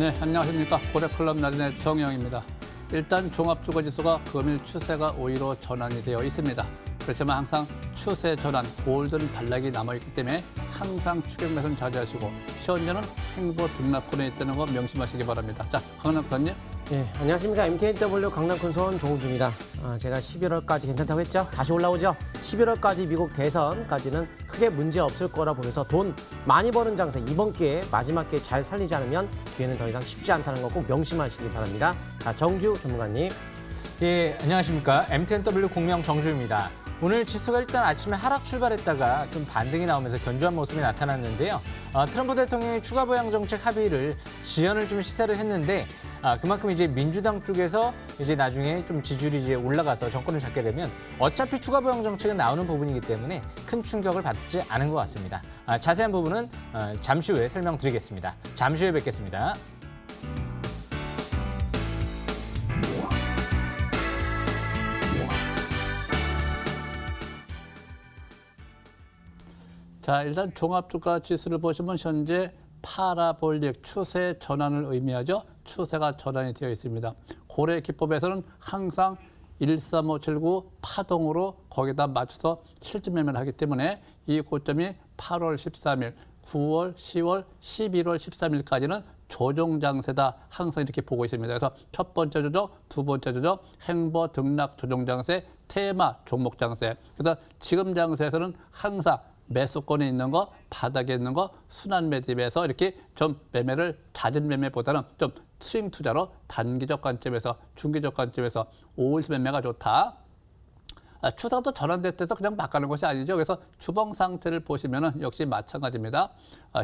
네, 안녕하십니까. 고래클럽 날인의 정영입니다. 일단 종합주거지수가 금일 추세가 5위로 전환이 되어 있습니다. 그렇지만 항상 추세 전환, 골든 반락이 남아있기 때문에 항상 추격 매수는 자제하시고 현재는 행보 등락권에 있다는 거 명심하시기 바랍니다. 자, 강남권님. 네, 안녕하십니까. MTNW 강남콘선 조우주입니다. 제가 11월까지 괜찮다고 했죠? 다시 올라오죠? 11월까지 미국 대선까지는 크게 문제 없을 거라 보면서 돈 많이 버는 장세 이번 기회에 마지막 기회에 잘 살리지 않으면 기회는 더 이상 쉽지 않다는 거 꼭 명심하시기 바랍니다. 자, 정주 전문가님. 예, 안녕하십니까. MTNW 공명 정주입니다. 오늘 지수가 일단 아침에 하락 출발했다가 좀 반등이 나오면서 견조한 모습이 나타났는데요. 트럼프 대통령의 추가 보양 정책 합의를 지연을 좀 시사를 했는데 그만큼 이제 민주당 쪽에서 이제 나중에 좀 지지율이 이제 올라가서 정권을 잡게 되면 어차피 추가 보양 정책은 나오는 부분이기 때문에 큰 충격을 받지 않은 것 같습니다. 자세한 부분은 잠시 후에 설명드리겠습니다. 잠시 후에 뵙겠습니다. 자, 일단 종합주가 지수를 보시면 현재 파라볼릭 추세 전환을 의미하죠. 추세가 전환이 되어 있습니다. 고래 기법에서는 항상 13579 파동으로 거기다 맞춰서 실질 매매를 하기 때문에 이 고점이 8월 13일, 9월, 10월, 11월 13일까지는 조정 장세다 항상 이렇게 보고 있습니다. 그래서 첫 번째 조정, 두 번째 조정, 행보 등락 조정 장세, 테마 종목 장세. 그래서 지금 장세에서는 항상 매수권에 있는 거, 바닥에 있는 거, 순환 매집에서 이렇게 좀 매매를 잦은 매매보다는 좀 스윙 투자로 단기적 관점에서, 중기적 관점에서 5일 매매가 좋다. 추세가 또 전환됐다서 그냥 바꾸는 것이 아니죠. 그래서 주봉 상태를 보시면은 역시 마찬가지입니다.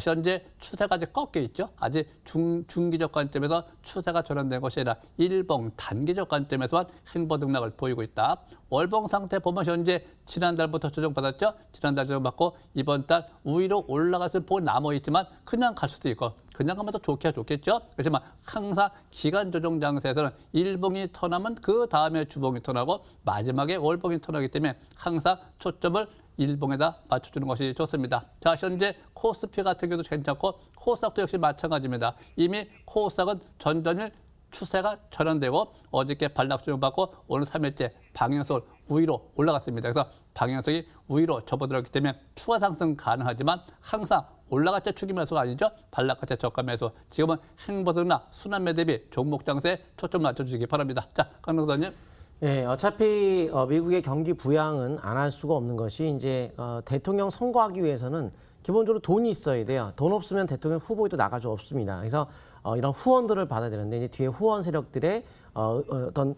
현재 추세가 아직 꺾여 있죠. 아직 중기적 관점에서 추세가 전환된 것이 아니라 일봉 단기적 관점에서만 행보 등락을 보이고 있다. 월봉 상태 보면 현재 지난달부터 조정받았죠. 지난달 조정받고 이번 달 우위로 올라가서 보고 남아있지만 그냥 갈 수도 있고 그냥 가면 더 좋게 좋겠죠. 그렇지만 항상 기간 조정 장세에서는 일봉이 턴하면 그 다음에 주봉이 턴하고 마지막에 월봉이 턴하기 때문에 항상 초점을 일봉에다 맞춰주는 것이 좋습니다. 자, 현재 코스피 같은 경우도 괜찮고 코스닥도 역시 마찬가지입니다. 이미 코스닥은 전전일 추세가 전환되고 어저께 반락 조정받고 오늘 3일째 방향성을 우위로 올라갔습니다. 그래서 방향성이 우위로 접어들었기 때문에 추가 상승 가능하지만 항상 올라갈 때 추기 매수가 아니죠. 반락할 때 저가 매수. 지금은 행보등락 순환 매대비 종목 장세에 초점 맞춰주시기 바랍니다. 자, 강릉선님. 네, 어차피 미국의 경기 부양은 안 할 수가 없는 것이 이제 대통령 선거하기 위해서는 기본적으로 돈이 있어야 돼요. 돈 없으면 대통령 후보에도 나갈 수 없습니다. 그래서 이런 후원들을 받아야 되는데 이제 뒤에 후원 세력들의 어떤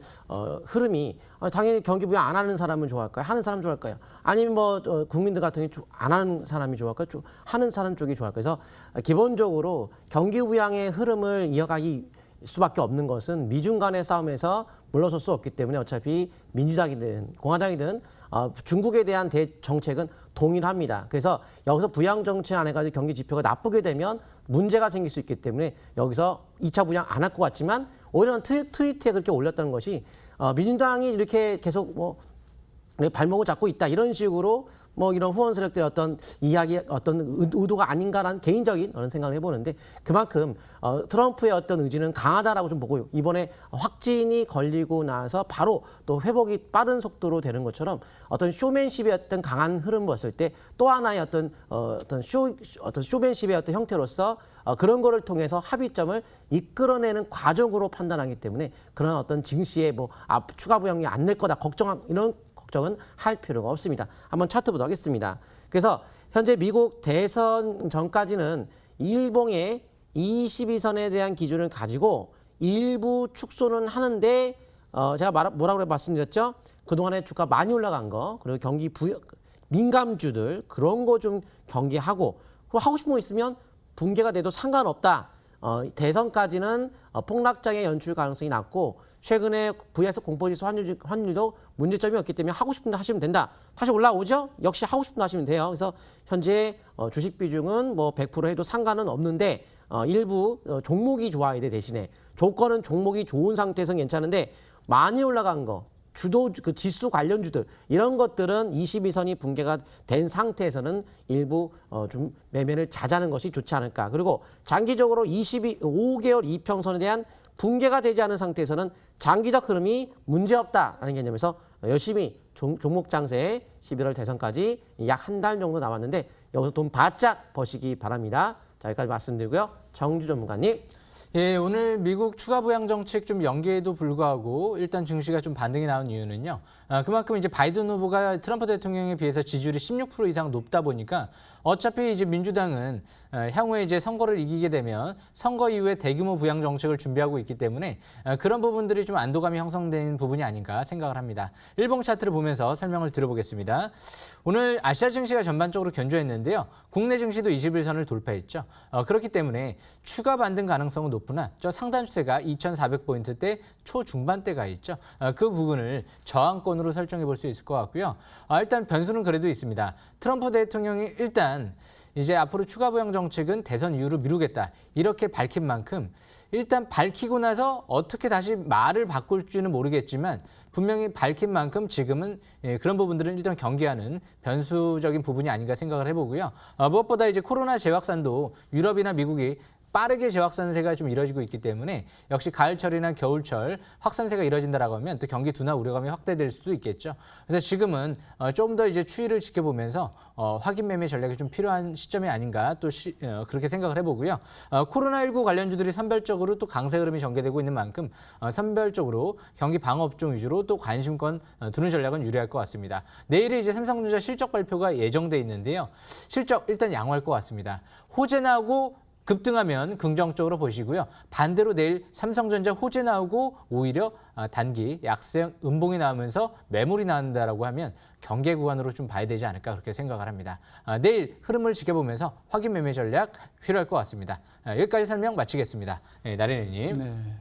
흐름이 당연히 경기 부양 안 하는 사람은 좋아할까요? 하는 사람 좋아할까요? 아니면 뭐 국민들 같은 경우 안 하는 사람이 좋아할까요? 하는 사람 쪽이 좋아할까요? 그래서 기본적으로 경기 부양의 흐름을 이어가기 수밖에 없는 것은 미중 간의 싸움에서 물러설 수 없기 때문에 어차피 민주당이든 공화당이든 중국에 대한 정책은 동일합니다. 그래서 여기서 부양 정책 안 해가지고 경기 지표가 나쁘게 되면 문제가 생길 수 있기 때문에 여기서 2차 부양 안 할 것 같지만 오히려 트위터에 그렇게 올렸다는 것이 민주당이 이렇게 계속 뭐 발목을 잡고 있다 이런 식으로 뭐 이런 후원 세력들의 어떤 이야기, 어떤 의도가 아닌가라는 개인적인 그런 생각을 해보는데 그만큼 트럼프의 어떤 의지는 강하다라고 좀 보고요. 이번에 확진이 걸리고 나서 바로 또 회복이 빠른 속도로 되는 것처럼 어떤 쇼맨십의 어떤 강한 흐름을 봤을 때 또 하나의 어떤 쇼맨십의 어떤 형태로서 그런 거를 통해서 합의점을 이끌어내는 과정으로 판단하기 때문에 그런 어떤 증시에 뭐 추가 부양이 안 될 거다 이런 걱정은 할 필요가 없습니다. 한번 차트 보도록 하겠습니다. 그래서 현재 미국 대선 전까지는 일봉의 22선에 대한 기준을 가지고 일부 축소는 하는데 제가 뭐라고 말씀드렸죠? 그동안에 주가 많이 올라간 거 그리고 경기 민감주들 그런 거 좀 경계하고 하고 싶은 거 있으면 붕괴가 돼도 상관없다. 대선까지는 폭락장의 연출 가능성이 낮고 최근에 VS 공포지수 환율도 문제점이 없기 때문에 하고 싶은 데 하시면 된다. 다시 올라오죠? 역시 하고 싶은 데 하시면 돼요. 그래서 현재 주식 비중은 뭐 100% 해도 상관은 없는데 일부 종목이 좋아야 돼 대신에 조건은 종목이 좋은 상태에서 괜찮은데 많이 올라간 거 그 지수 관련주들 이런 것들은 22선이 붕괴가 된 상태에서는 일부 좀 매매를 자제하는 것이 좋지 않을까. 그리고 장기적으로 5개월 이평선에 대한 붕괴가 되지 않은 상태에서는 장기적 흐름이 문제없다라는 개념에서 열심히 종목 장세에 11월 대선까지 약 한 달 정도 남았는데 여기서 돈 바짝 버시기 바랍니다. 자, 여기까지 말씀드리고요. 정주 전문가님. 예, 오늘 미국 추가 부양 정책 좀 연기에도 불구하고 일단 증시가 좀 반등이 나온 이유는요. 그만큼 이제 바이든 후보가 트럼프 대통령에 비해서 지지율이 16% 이상 높다 보니까 어차피 이제 민주당은 향후에 이제 선거를 이기게 되면 선거 이후에 대규모 부양 정책을 준비하고 있기 때문에 그런 부분들이 좀 안도감이 형성된 부분이 아닌가 생각을 합니다. 일봉 차트를 보면서 설명을 들어보겠습니다. 오늘 아시아 증시가 전반적으로 견조했는데요. 국내 증시도 21선을 돌파했죠. 그렇기 때문에 추가 반등 가능성은 높으나 저 상단 추세가 2,400포인트대 초중반대가 있죠. 그 부분을 저항권으로 설정해 볼 수 있을 것 같고요. 일단 변수는 그래도 있습니다. 트럼프 대통령이 일단 이제 앞으로 추가 부양 정책은 대선 이후로 미루겠다 이렇게 밝힌 만큼 일단 밝히고 나서 어떻게 다시 말을 바꿀지는 모르겠지만 분명히 밝힌 만큼 지금은 그런 부분들은 일단 경계하는 변수적인 부분이 아닌가 생각을 해보고요. 무엇보다 이제 코로나 재확산도 유럽이나 미국이 빠르게 재확산세가 좀 이뤄지고 있기 때문에 역시 가을철이나 겨울철 확산세가 이뤄진다라고 하면 또 경기 둔화 우려감이 확대될 수도 있겠죠. 그래서 지금은 좀 더 이제 추이를 지켜보면서 확인 매매 전략이 좀 필요한 시점이 아닌가 또 그렇게 생각을 해보고요. 코로나19 관련주들이 선별적으로 또 강세 흐름이 전개되고 있는 만큼 선별적으로 경기 방어 업종 위주로 또 관심권 두는 전략은 유리할 것 같습니다. 내일이 이제 삼성전자 실적 발표가 예정돼 있는데요. 실적 일단 양호할 것 같습니다. 호재 나오고 급등하면 긍정적으로 보시고요. 반대로 내일 삼성전자 호재 나오고 오히려 단기 약세 음봉이 나오면서 매물이 나온다라고 하면 경계 구간으로 좀 봐야 되지 않을까 그렇게 생각을 합니다. 내일 흐름을 지켜보면서 확인 매매 전략 필요할 것 같습니다. 여기까지 설명 마치겠습니다. 나린이님. 네.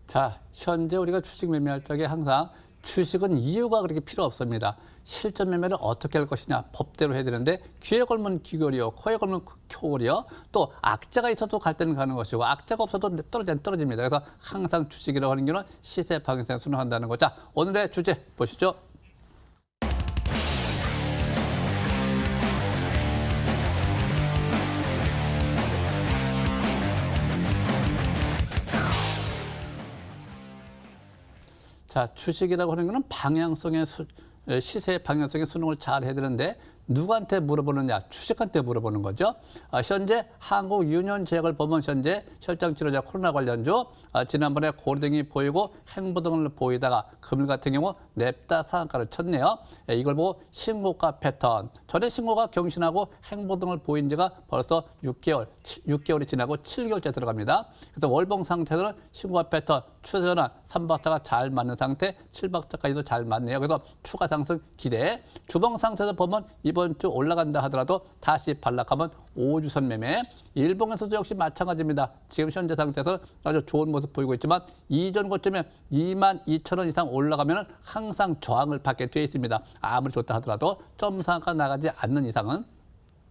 자, 현재 우리가 주식 매매할 적에 항상 주식은 이유가 그렇게 필요 없습니다. 실전 매매를 어떻게 할 것이냐 법대로 해야 되는데 귀에 걸면 귀걸이요, 코에 걸면 코걸이요. 또 악재가 있어도 갈 때는 가는 것이고 악재가 없어도 떨어집니다. 그래서 항상 주식이라고 하는 경우는 시세 방향성에 순응한다는 거. 자, 오늘의 주제 보시죠. 자, 주식이라고 하는 것은 시세 방향성의 순응을 잘 해야 되는데 누구한테 물어보느냐? 주식한테 물어보는 거죠. 현재 한국유년제약을 보면 현재 혈장치료제 코로나 관련주 지난번에 고리등이 보이고 행보등을 보이다가 금일 같은 경우 냅다 상한가를 쳤네요. 이걸 보고 신고가 패턴. 전에 신고가 경신하고 행보등을 보인 지가 벌써 6개월이 지나고 7개월째 들어갑니다. 그래서 월봉 상태는 신고가 패턴, 추세전환, 3박자가 잘 맞는 상태, 7박자까지도 잘 맞네요. 그래서 추가 상승 기대. 주봉 상태에서 보면 이번 주 올라간다 하더라도 다시 반락하면 5주선 매매. 일봉에서도 역시 마찬가지입니다. 지금 현재 상태에서 아주 좋은 모습 보이고 있지만 이전 고점에 22,000원 이상 올라가면 항상 저항을 받게 되어 있습니다. 아무리 좋다 하더라도 점 상한가 나가지 않는 이상은.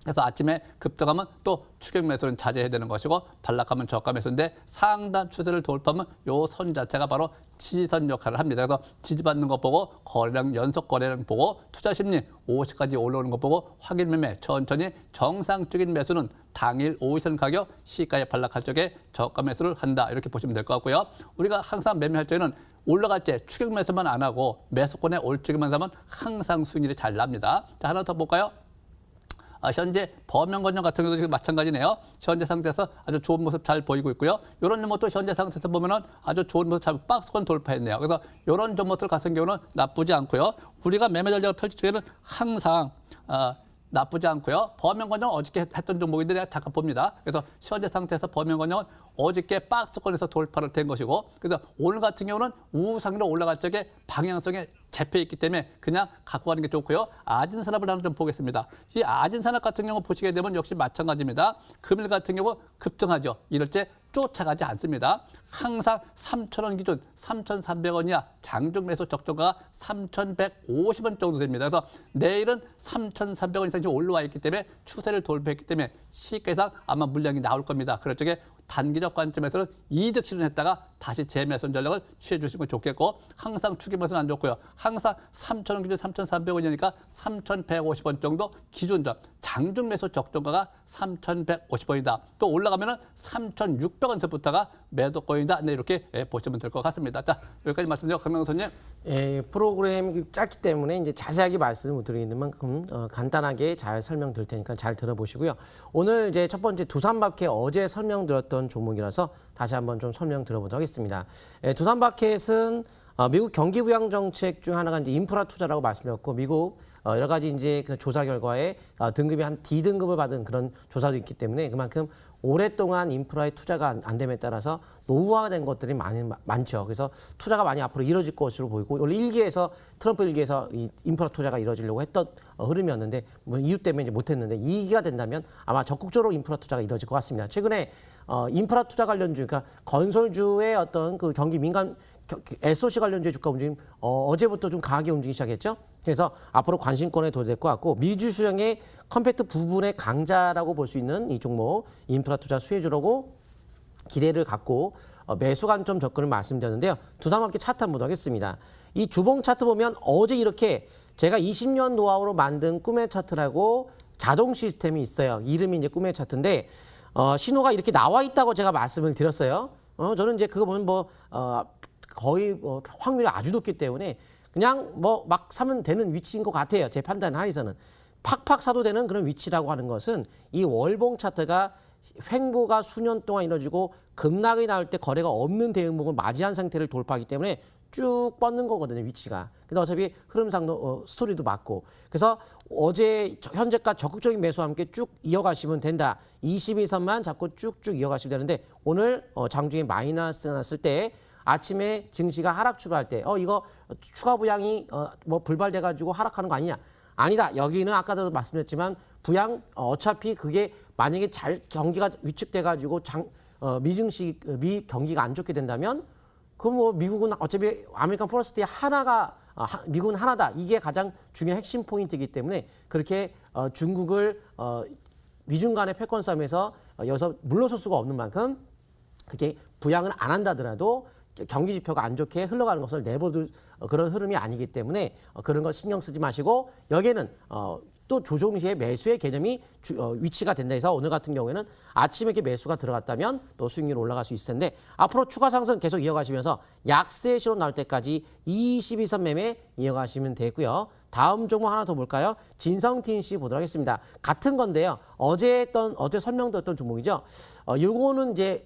그래서 아침에 급등하면 또 추격 매수는 자제해야 되는 것이고 반락하면 저가 매수인데 상단 추세를 돌파하면 요 선 자체가 바로 지지선 역할을 합니다. 그래서 지지받는 것 보고 거래량 연속 거래량 보고 투자 심리 50까지 올라오는 것 보고 확인 매매 천천히 정상적인 매수는 당일 5일선 가격 시가에 반락할 적에 저가 매수를 한다. 이렇게 보시면 될 것 같고요. 우리가 항상 매매할 때는 올라갈 때 추격 매수만 안 하고 매수권에 올 적에만 하면 항상 수익률이 잘 납니다. 자, 하나 더 볼까요? 현재 범용건영 같은 경우도 지금 마찬가지네요. 현재 상태에서 아주 좋은 모습 잘 보이고 있고요. 이런 종목도 현재 상태에서 보면은 아주 좋은 모습 잘 박스권 돌파했네요. 그래서 이런 종목들 같은 경우는 나쁘지 않고요. 우리가 매매 전략을 펼칠 적에는 항상 나쁘지 않고요. 범용건영 어저께 했던 종목인데 내가 잠깐 봅니다. 그래서 현재 상태에서 범용건영은 어저께 박스권에서 돌파를 된 것이고, 그래서 오늘 같은 경우는 우상으로 올라갈 적에 방향성에 잡혀 있기 때문에 그냥 갖고 가는 게 좋고요. 아진산업을 하나 좀 보겠습니다. 이 아진산업 같은 경우 보시게 되면 역시 마찬가지입니다. 금일 같은 경우 급등하죠. 이럴 때 쫓아가지 않습니다. 항상 3,000원 기준 3,300원 이하 장중 매수 적정가가 3,150원 정도 됩니다. 그래서 내일은 3,300원 이상이 올라와 있기 때문에 추세를 돌파했기 때문에 시가 이상 아마 물량이 나올 겁니다. 그럴 적에 단기적 관점에서는 이득 실현했다가 다시 재매수 전략을 취해 주시는 건 좋겠고 항상 추기면서는 안 좋고요. 항상 3,000원 기준 3,300원이니까 3,150원 정도 기준점. 장중 매수 적정가가 3,150원이다. 또 올라가면은 3,600원서부터가 매도권이다. 네, 이렇게 보시면 될 것 같습니다. 자, 여기까지 말씀드리고 강명선님. 예, 프로그램이 짧기 때문에 이제 자세하게 말씀을 못 드리는 만큼 간단하게 잘 설명드릴 테니까 잘 들어보시고요. 오늘 이제 첫 번째 두산마켓 어제 설명드렸던 종목이라서 다시 한번 좀 설명드려보도록 하겠습니다. 예, 두산마켓은 미국 경기 부양 정책 중 하나가 이제 인프라 투자라고 말씀드렸고 미국 여러 가지 이제 그 조사 결과에 등급이 한 D등급을 받은 그런 조사도 있기 때문에 그만큼 오랫동안 인프라에 투자가 안 됨에 따라서 노후화된 것들이 많죠. 그래서 투자가 많이 앞으로 이루어질 것으로 보이고 원래 트럼프 일기에서 이 인프라 투자가 이루어지려고 했던 흐름이었는데 뭐 이유 때문에 이제 못했는데 2기가 된다면 아마 적극적으로 인프라 투자가 이루어질 것 같습니다. 최근에 인프라 투자 관련주, 그러니까 건설주의 어떤 그 경기 민간 SOC 관련주의 주가 움직임 어제부터 좀 강하게 움직이기 시작했죠. 그래서 앞으로 관심권에 도래될 것 같고 미주 수령의 컴팩트 부분의 강자라고 볼 수 있는 이 종목 인프라 투자 수혜주라고 기대를 갖고 매수 관점 접근을 말씀드렸는데요. 두산마켓 차트 한번 보도록 하겠습니다. 이 주봉 차트 보면 어제 이렇게 제가 20년 노하우로 만든 꿈의 차트라고 자동 시스템이 있어요. 이름이 이제 꿈의 차트인데 신호가 이렇게 나와 있다고 제가 말씀을 드렸어요. 저는 이제 그거 보면 거의 확률이 아주 높기 때문에 그냥 막 사면 되는 위치인 것 같아요. 제 판단 하에서는. 팍팍 사도 되는 그런 위치라고 하는 것은 이 월봉 차트가 횡보가 수년 동안 이루어지고 급락이 나올 때 거래가 없는 대응목을 맞이한 상태를 돌파하기 때문에 쭉 뻗는 거거든요, 위치가. 근데 어차피 흐름상도 스토리도 맞고. 그래서 어제 현재가 적극적인 매수와 함께 쭉 이어가시면 된다. 22선만 잡고 쭉쭉 이어가시면 되는데 오늘 장중에 마이너스 났을 때 아침에 증시가 하락 출발할 때 이거 추가 부양이 불발돼 가지고 하락하는 거 아니냐? 아니다. 여기는 아까도 말씀드렸지만 부양 어차피 그게 만약에 잘 경기가 위축돼 가지고 미 경기가 안 좋게 된다면 그럼 미국은 어차피 아메리칸 포레스트의 미국은 하나다. 이게 가장 중요한 핵심 포인트이기 때문에 그렇게 중국을 미중 간의 패권 싸움에서 여기서 물러설 수가 없는 만큼 그렇게 부양을 안 한다더라도 경기 지표가 안 좋게 흘러가는 것을 내버릴 그런 흐름이 아니기 때문에 그런 걸 신경 쓰지 마시고 여기에는 또 조정 시에 매수의 개념이 위치가 된다 해서 오늘 같은 경우에는 아침에 이렇게 매수가 들어갔다면 또 수익률 올라갈 수 있을 텐데 앞으로 추가 상승 계속 이어가시면서 약세 시로 나올 때까지 22선 매매 이어가시면 되고요. 다음 종목 하나 더 볼까요? 진성TNC 보도록 하겠습니다. 같은 건데요. 어제 설명드렸던 종목이죠. 이거는 이제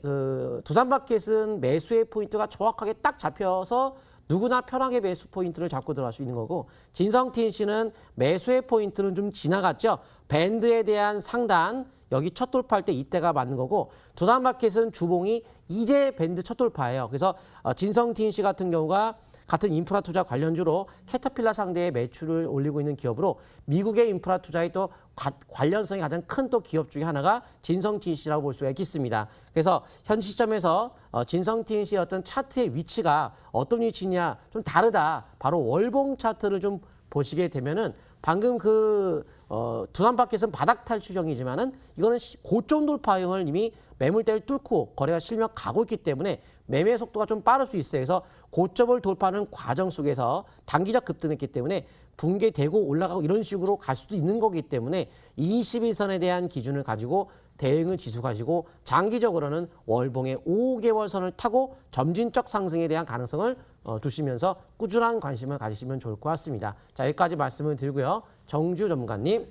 두산마켓은 매수의 포인트가 정확하게 딱 잡혀서 누구나 편하게 매수 포인트를 잡고 들어갈 수 있는 거고 진성TNC는 매수의 포인트는 좀 지나갔죠. 밴드에 대한 상단 여기 첫 돌파할 때 이때가 맞는 거고 두산마켓은 주봉이 이제 밴드 첫 돌파예요. 그래서 진성TNC 같은 경우가 같은 인프라 투자 관련주로 캐터필라 상대의 매출을 올리고 있는 기업으로 미국의 인프라 투자의 또 관련성이 가장 큰 또 기업 중에 하나가 진성TNC라고 볼 수가 있겠습니다. 그래서 현 시점에서 진성TNC의 어떤 차트의 위치가 어떤 위치냐 좀 다르다. 바로 월봉 차트를 좀 보시게 되면은 방금 두산마켓은 바닥 탈출형이지만은 이거는 고점 돌파형을 이미 매물대를 뚫고 거래가 실명 가고 있기 때문에 매매 속도가 좀 빠를 수 있어요. 그래서 고점을 돌파하는 과정 속에서 단기적 급등했기 때문에 붕괴되고 올라가고 이런 식으로 갈 수도 있는 거기 때문에 21선에 대한 기준을 가지고 대응을 지속하시고 장기적으로는 월봉의 5개월 선을 타고 점진적 상승에 대한 가능성을 두시면서 꾸준한 관심을 가지시면 좋을 것 같습니다. 자, 여기까지 말씀을 드리고요. 정주 전문가님.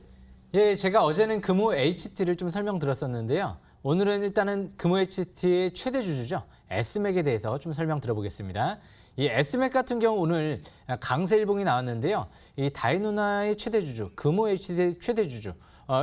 예, 제가 어제는 금호 HT를 좀 설명드렸었는데요. 오늘은 일단은 금호 HT의 최대 주주죠. S맥에 대해서 좀 설명 들어보겠습니다. 이 S맥 같은 경우 오늘 강세일봉이 나왔는데요. 이 다이누나의 최대 주주, 금호 HT의 최대 주주.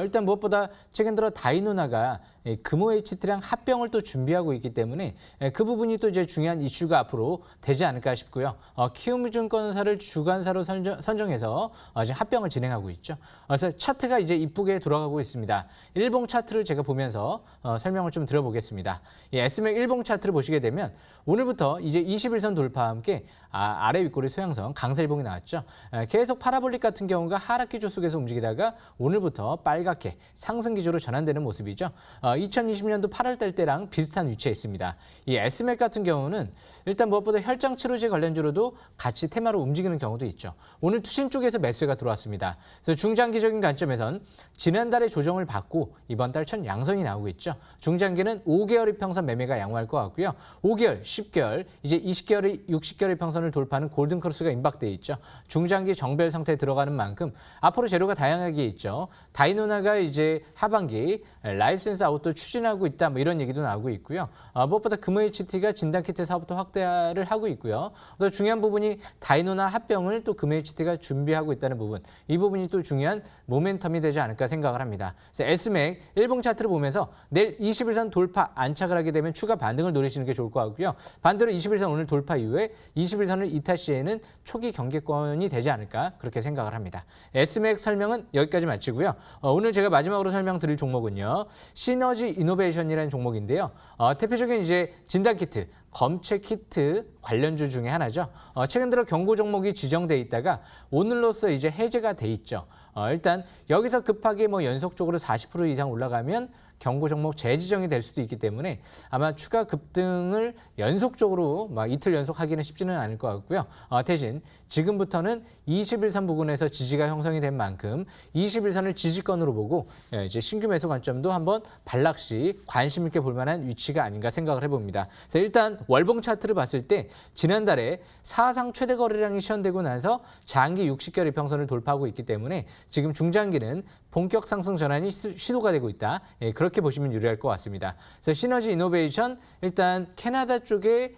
일단 무엇보다 최근 들어 다이누나가 금호 HT랑 합병을 또 준비하고 있기 때문에 그 부분이 또 이제 중요한 이슈가 앞으로 되지 않을까 싶고요. 키움증권사를 주관사로 선정해서 지금 합병을 진행하고 있죠. 그래서 차트가 이제 이쁘게 돌아가고 있습니다. 일봉 차트를 제가 보면서 설명을 좀 드려보겠습니다. 이 S맥 일봉 차트를 보시게 되면 오늘부터 이제 21선 돌파와 함께 아래 윗꼬리 소양선 강세일봉이 나왔죠. 계속 파라볼릭 같은 경우가 하락 기조 속에서 움직이다가 오늘부터 빨간 빨갛게 상승 기조로 전환되는 모습이죠. 2020년도 8월 달 때랑 비슷한 위치에 있습니다. 이 S맥 같은 경우는 일단 무엇보다 혈장 치료제 관련주로도 같이 테마로 움직이는 경우도 있죠. 오늘 투신 쪽에서 매수가 들어왔습니다. 그래서 중장기적인 관점에선 지난달에 조정을 받고 이번 달 첫 양선이 나오고 있죠. 중장기는 5개월 이평선 매매가 양호할 것 같고요. 5개월, 10개월, 이제 20개월, 60개월 이평선을 돌파하는 골든 크로스가 임박돼 있죠. 중장기 정배열 상태에 들어가는 만큼 앞으로 재료가 다양하게 있죠. 다이노나가 이제 하반기 라이센스 아웃도 추진하고 있다, 뭐 이런 얘기도 나오고 있고요. 무엇보다 금HT가 진단키트 사업도 확대를 하고 있고요. 또 중요한 부분이 다이노나 합병을 또 금HT가 준비하고 있다는 부분, 이 부분이 또 중요한 모멘텀이 되지 않을까 생각을 합니다. 그래서 S맥 일봉 차트를 보면서 내일 21선 돌파 안착을 하게 되면 추가 반등을 노리시는 게 좋을 것 같고요. 반대로 21선 오늘 돌파 이후에 21선을 이탈 시에는 초기 경계권이 되지 않을까 그렇게 생각을 합니다. S맥 설명은 여기까지 마치고요. 오늘 제가 마지막으로 설명드릴 종목은요, 시너지 이노베이션이라는 종목인데요. 대표적인 이제 진단키트, 검체 키트 관련주 중에 하나죠. 최근 들어 경고 종목이 지정돼 있다가 오늘로써 이제 해제가 돼 있죠. 일단 여기서 급하게 뭐 연속적으로 40% 이상 올라가면 경고 종목 재지정이 될 수도 있기 때문에 아마 추가 급등을 연속적으로 막 이틀 연속하기는 쉽지는 않을 것 같고요. 대신 지금부터는 21선 부근에서 지지가 형성이 된 만큼 21선을 지지권으로 보고 이제 신규 매수 관점도 한번 반락시 관심 있게 볼 만한 위치가 아닌가 생각을 해봅니다. 그래서 일단 월봉 차트를 봤을 때 지난달에 사상 최대 거래량이 시현되고 나서 장기 60개월 이평선을 돌파하고 있기 때문에 지금 중장기는 본격 상승 전환이 시도가 되고 있다. 그렇게 보시면 유리할 것 같습니다. 그래서 시너지 이노베이션, 일단 캐나다 쪽에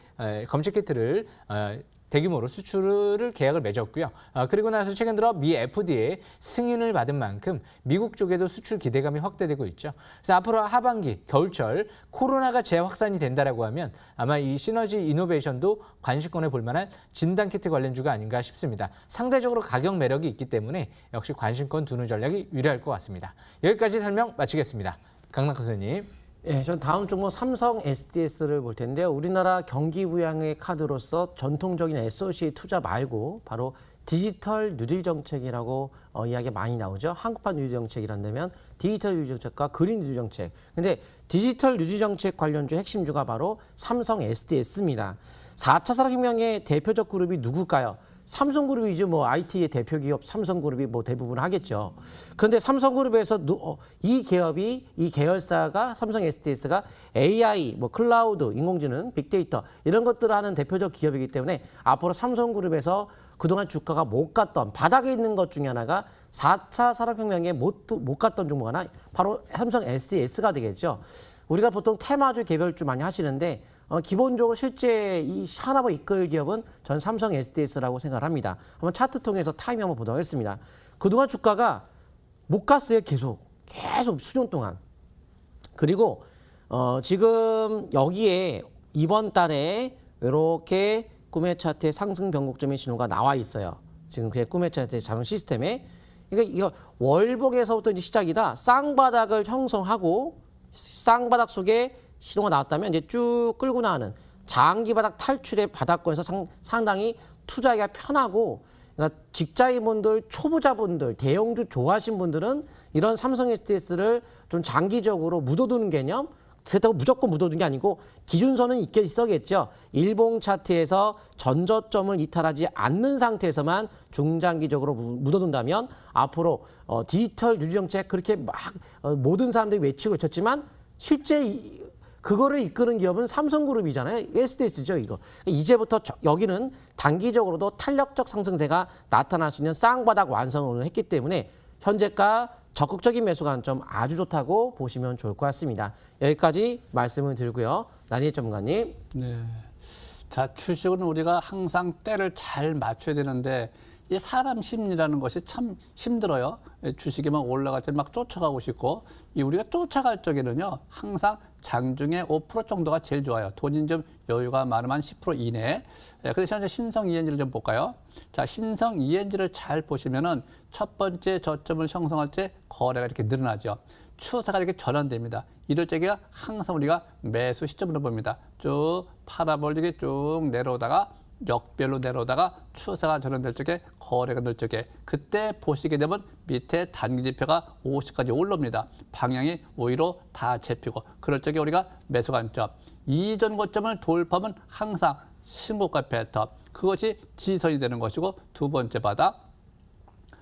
검체 키트를 대규모로 수출을 계약을 맺었고요. 그리고 나서 최근 들어 미 FDA 승인을 받은 만큼 미국 쪽에도 수출 기대감이 확대되고 있죠. 그래서 앞으로 하반기, 겨울철 코로나가 재확산이 된다라고 하면 아마 이 시너지 이노베이션도 관심권에 볼 만한 진단키트 관련주가 아닌가 싶습니다. 상대적으로 가격 매력이 있기 때문에 역시 관심권 두는 전략이 유리할 것 같습니다. 여기까지 설명 마치겠습니다. 강낙하 선생님. 예, 전 다음 종목 삼성 SDS를 볼 텐데요. 우리나라 경기 부양의 카드로서 전통적인 SOC 투자 말고 바로 디지털 뉴딜 정책이라고 이야기가 많이 나오죠. 한국판 뉴딜 정책이란다면 디지털 뉴딜 정책과 그린 뉴딜 정책. 근데 디지털 뉴딜 정책 관련주 핵심주가 바로 삼성 SDS입니다. 4차 산업혁명의 대표적 그룹이 누굴까요? 삼성그룹이죠. 뭐 IT의 대표 기업 삼성그룹이 뭐 대부분 하겠죠. 그런데 삼성그룹에서 이 기업이, 이 계열사가 삼성 SDS가 AI, 뭐 클라우드, 인공지능, 빅데이터 이런 것들을 하는 대표적 기업이기 때문에 앞으로 삼성그룹에서 그동안 주가가 못 갔던 바닥에 있는 것 중에 하나가 4차 산업혁명에 못 갔던 종목 하나 바로 삼성 SDS가 되겠죠. 우리가 보통 테마주 개별주 많이 하시는데 기본적으로 실제 이 산업을 이끌 기업은 전 삼성 SDS라고 생각을 합니다. 한번 차트 통해서 타이밍 한번 보도록 하겠습니다. 그동안 주가가 못 갔어요. 계속 수년 동안. 그리고 지금 여기에 이번 달에 이렇게 꿈의 차트에 상승 변곡점의 신호가 나와 있어요. 지금 그게 꿈의 차트의 자동 시스템에. 그러니까 이거 월봉에서부터 이제 시작이다. 쌍바닥을 형성하고 쌍바닥 속에 신호가 나왔다면 이제 쭉 끌고 나가는 장기바닥 탈출의 바닥권에서 상당히 투자하기가 편하고, 그러니까 직장인분들, 초보자분들, 대형주 좋아하신 분들은 이런 삼성 SDS를 좀 장기적으로 묻어두는 개념, 그렇다고 무조건 묻어두는 게 아니고 기준선은 있어야겠죠. 일봉 차트에서 전저점을 이탈하지 않는 상태에서만 중장기적으로 묻어둔다면 앞으로 디지털 뉴딜 정책 그렇게 막 모든 사람들이 외치고 외쳤지만 실제 그거를 이끄는 기업은 삼성그룹이잖아요. SDS죠, 이거. 이제부터 여기는 단기적으로도 탄력적 상승세가 나타날 수 있는 쌍바닥 완성을 했기 때문에 현재가 적극적인 매수 관점 아주 좋다고 보시면 좋을 것 같습니다. 여기까지 말씀을 드리고요. 나니엘 전문가님. 네. 자, 주식은 우리가 항상 때를 잘 맞춰야 되는데 이 사람 심리라는 것이 참 힘들어요. 주식이 막 올라갈 때 막 쫓아가고 싶고, 이 우리가 쫓아갈 적에는요 항상 장중에 5% 정도가 제일 좋아요. 돈이 좀 여유가 많으면 10% 이내. 그래서 현재 신성 ENG를 좀 볼까요? 자, 신성 ENG를 잘 보시면은 첫 번째 저점을 형성할 때 거래가 이렇게 늘어나죠. 추세가 이렇게 전환됩니다. 이럴 때가 항상 우리가 매수 시점으로 봅니다. 쭉 파라볼릭이 쭉 내려오다가 역별로 내려오다가 추세가 전환될 적에 거래가 될 적에 그때 보시게 되면 밑에 단기 지표가 50까지 올라옵니다. 방향이 오히려 다 잡히고 그럴 적에 우리가 매수 관점. 이전 고점을 돌파하면 항상 신고가 패턴. 그것이 지선이 되는 것이고 두 번째 바닥.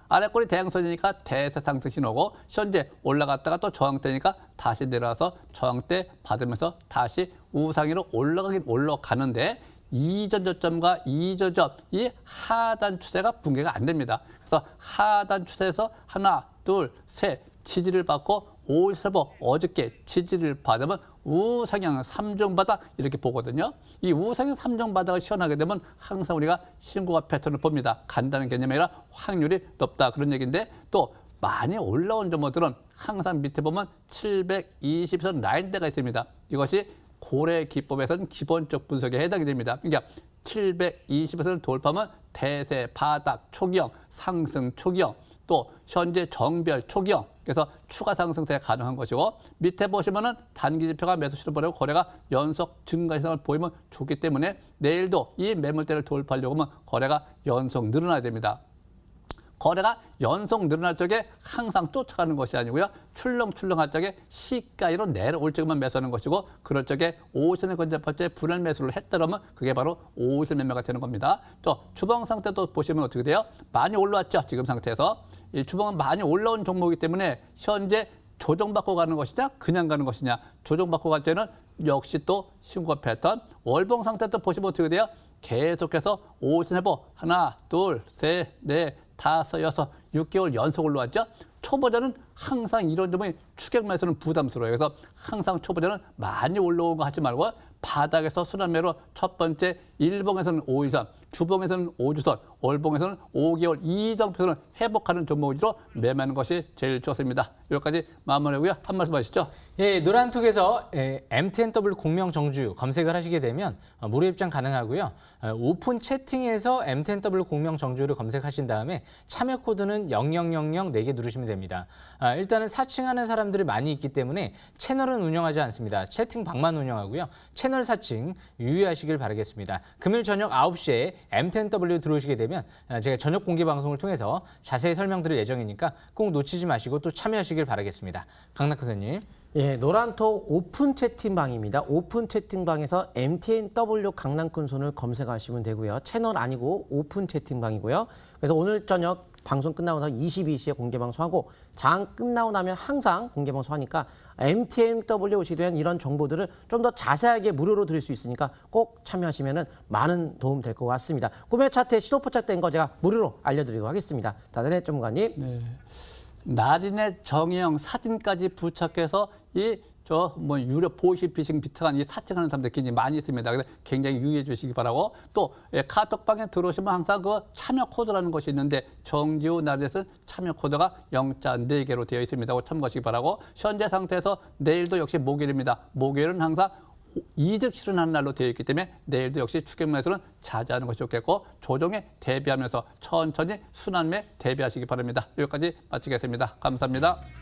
아래꼬리 대형선이니까 대세 상승 신호고 현재 올라갔다가 또 저항대니까 다시 내려와서 저항대 받으면서 다시 우상위로 올라가긴 올라가는데 이전 저점과 이전 저점 이 하단 추세가 붕괴가 안 됩니다. 그래서 하단 추세에서 하나, 둘, 셋 지지를 받고 5일세보 어저께 지지를 받으면 우상향 3종 바닥 이렇게 보거든요. 이 우상향 3종 바닥을 시연하게 되면 항상 우리가 신고가 패턴을 봅니다. 간다는 개념이 아니라 확률이 높다 그런 얘기인데 또 많이 올라온 종목들은 항상 밑에 보면 720선 라인대가 있습니다. 이것이 고래 기법에서는 기본적 분석에 해당이 됩니다. 그러니까 720선을 돌파하면 대세 바닥 초기형 상승 초기형 또 현재 정별 초기형 그래서 추가 상승세 가능한 것이고 밑에 보시면은 단기 지표가 매수 실을 벌이고 거래가 연속 증가 현상을 보이면 좋기 때문에 내일도 이 매물대를 돌파하려고 하면 거래가 연속 늘어나야 됩니다. 거래가 연속 늘어날 적에 항상 쫓아가는 것이 아니고요. 출렁출렁할 적에 시가로 내려올 적에만 매수하는 것이고 그럴 적에 5일선에 근접할 때 분할 매수를 했더라면 그게 바로 5일선 매매가 되는 겁니다. 또 주봉 상태도 보시면 어떻게 돼요? 많이 올라왔죠. 지금 상태에서. 이 주봉은 많이 올라온 종목이기 때문에 현재 조정받고 가는 것이냐 그냥 가는 것이냐 조정받고 갈 때는 역시 또 신고 패턴 월봉 상태도 보시면 어떻게 돼요? 계속해서 5일선 해보 하나 둘 셋 넷 다섯, 여섯, 6개월 연속 올라왔죠. 초보자는 항상 이런 점이 추격 매수는 부담스러워요. 그래서 항상 초보자는 많이 올라온 거 하지 말고 바닥에서 순환매로 첫 번째 일봉에서는 5일선, 주봉에서는 5주선, 월봉에서는 5개월 이정표선을 회복하는 종목으로 매매하는 것이 제일 좋습니다. 여기까지 마무리하고요. 한 말씀 하시죠. 예, 노란톡에서 MTNW 공명 정주 검색을 하시게 되면 무료 입장 가능하고요. 오픈 채팅에서 MTNW 공명 정주를 검색하신 다음에 참여 코드는 0000 4개 누르시면 됩니다. 일단은 사칭하는 사람들이 많이 있기 때문에 채널은 운영하지 않습니다. 채팅방만 운영하고요. 채널 사칭 유의하시길 바라겠습니다. 금요일 저녁 9시에 MTNW 들어오시게 되면 제가 저녁 공개 방송을 통해서 자세히 설명드릴 예정이니까 꼭 놓치지 마시고 또 참여하시길 바라겠습니다. 강낙 선생님. 예, 노란톡 오픈 채팅방입니다. 오픈 채팅방에서 MTNW 강남큰손을 검색하시면 되고요. 채널 아니고 오픈 채팅방이고요. 그래서 오늘 저녁 방송 끝나고 나서 22시에 공개 방송하고 장 끝나고 나면 항상 공개 방송하니까 MTNW 오시게 되면 이런 정보들을 좀 더 자세하게 무료로 드릴 수 있으니까 꼭 참여하시면 많은 도움 될 것 같습니다. 구매 차트에 신호 포착된 거 제가 무료로 알려드리도록 하겠습니다. 다들 전문가님. 네. 나린의 정의형 사진까지 부착해서 유료 보이스피싱 비슷한 이 사칭하는 사람들 굉장히 많이 있습니다. 그래서 굉장히 유의해 주시기 바라고 또 카톡방에 들어오시면 항상 그 참여 코드라는 것이 있는데 정지우 나린에서는 참여 코드가 0자 4개로 되어 있습니다. 참고하시기 바라고 현재 상태에서 내일도 역시 목요일입니다. 목요일은 항상 이득 실현하는 날로 되어 있기 때문에 내일도 역시 추격 매수는 자제하는 것이 좋겠고 조정에 대비하면서 천천히 순환매 대비하시기 바랍니다. 여기까지 마치겠습니다. 감사합니다.